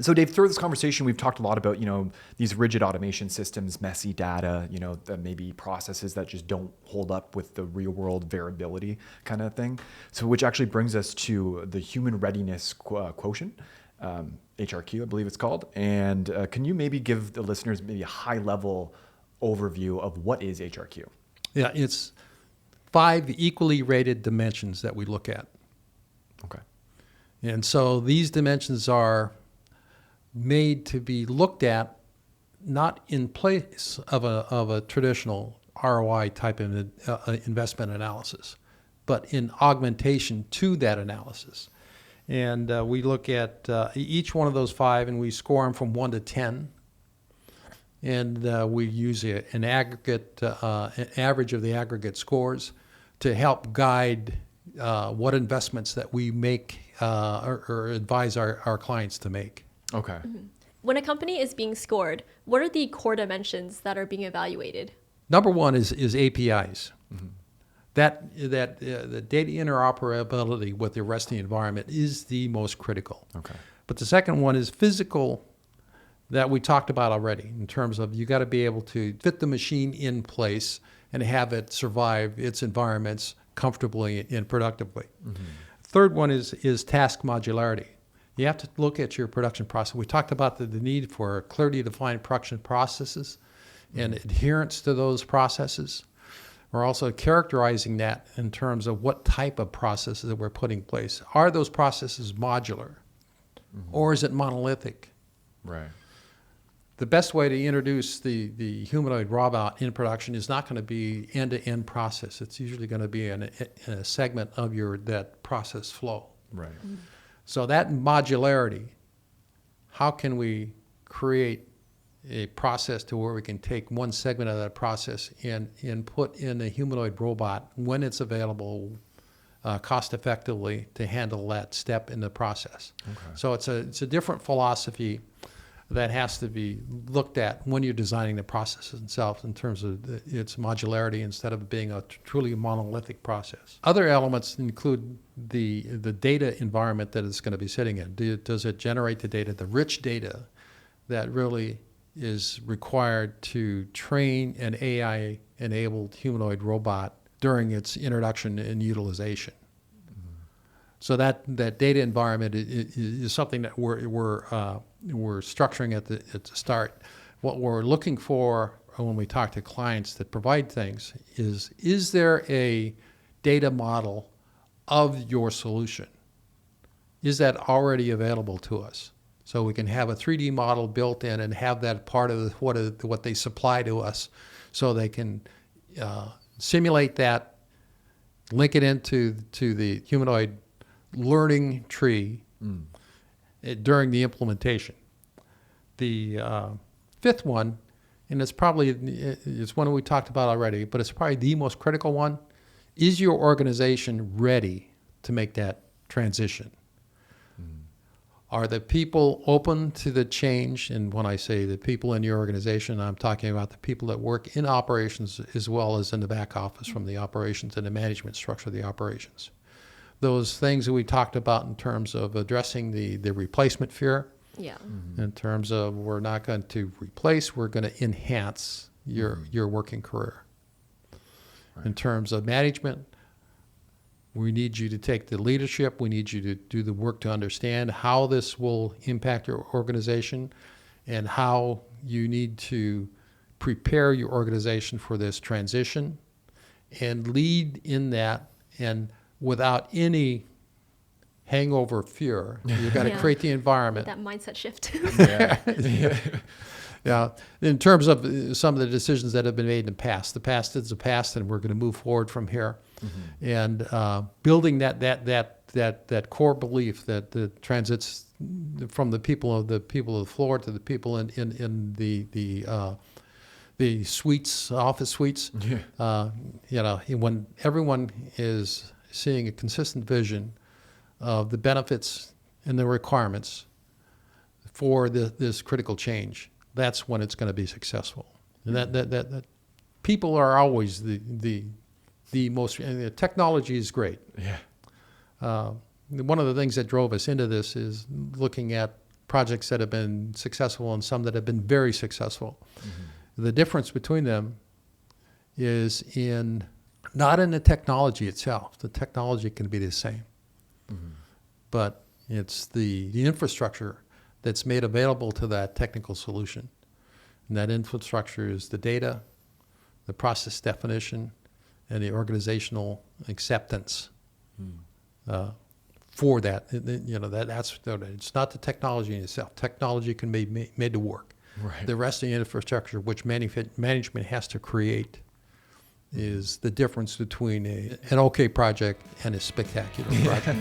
So Dave, through this conversation, we've talked a lot about, these rigid automation systems, messy data, maybe processes that just don't hold up with the real world variability kind of thing. So which actually brings us to the Human Readiness Quotient, HRQ, I believe it's called. And can you maybe give the listeners maybe a high level overview of what is HRQ? Yeah, it's 5 equally rated dimensions that we look at. Okay. And so these dimensions are made to be looked at not in place of a traditional ROI type of investment analysis, but in augmentation to that analysis. And we look at each one of those 5 and we score them from 1 to 10. And we use an aggregate, an average of the aggregate scores to help guide what investments that we make or advise our clients to make. Okay. Mm-hmm. When a company is being scored, what are the core dimensions that are being evaluated? Number 1 is APIs. Mm-hmm. The data interoperability with the rest of the environment is the most critical. Okay. But the second one is physical, that we talked about already, in terms of you got to be able to fit the machine in place and have it survive its environments comfortably and productively. Mm-hmm. Third one is task modularity. You have to look at your production process. We talked about the need for clearly defined production processes and adherence to those processes. We're also characterizing that in terms of what type of processes that we're putting in place. Are those processes modular, or is it monolithic? Right. The best way to introduce the humanoid robot in production is not going to be end-to-end process. It's usually going to be in a segment of that process flow. Right. Mm-hmm. So that modularity, how can we create a process to where we can take one segment of that process and put in a humanoid robot when it's available cost effectively to handle that step in the process. Okay. So it's a different philosophy that has to be looked at when you're designing the processes themselves in terms of its modularity instead of being a truly monolithic process. Other elements include the data environment that it's going to be sitting in. Does it generate the data, the rich data that really is required to train an AI-enabled humanoid robot during its introduction and utilization? So that data environment is something that we're structuring at the start. What we're looking for when we talk to clients that provide things is there a data model of your solution? Is that already available to us? So we can have a 3D model built in and have that part of what they supply to us, so they can simulate that, link it into the humanoid learning tree during the implementation. The fifth one, and it's one we talked about already, but it's probably the most critical one, is your organization ready to make that transition? Are the people open to the change? And when I say the people in your organization, I'm talking about the people that work in operations as well as in the back office, from the operations and the management structure of the operations. Those things that we talked about in terms of addressing the replacement fear. Yeah. In terms of, we're not going to replace, we're going to enhance your working career. Right. In terms of management, we need you to take the leadership. We need you to do the work to understand how this will impact your organization and how you need to prepare your organization for this transition and lead in that, and without any hangover fear. You've got to create the environment. That mindset shift. Yeah. In terms of some of the decisions that have been made in the past is the past, and we're going to move forward from here. Mm-hmm. And building that core belief that transits from the people of the floor to the people in the suites, office suites. Yeah. When everyone is seeing a consistent vision of the benefits and the requirements for this critical change, that's when it's going to be successful. And that people are always the most. And the technology is great. Yeah. One of the things that drove us into this is looking at projects that have been successful and some that have been very successful. The difference between them is not in the technology itself. The technology can be the same, but it's the infrastructure that's made available to that technical solution. And that infrastructure is the data, the process definition, and the organizational acceptance for that. It's not the technology in itself. Technology can be made to work. Right. The rest of the infrastructure, which management has to create, is the difference between an okay project and a spectacular project.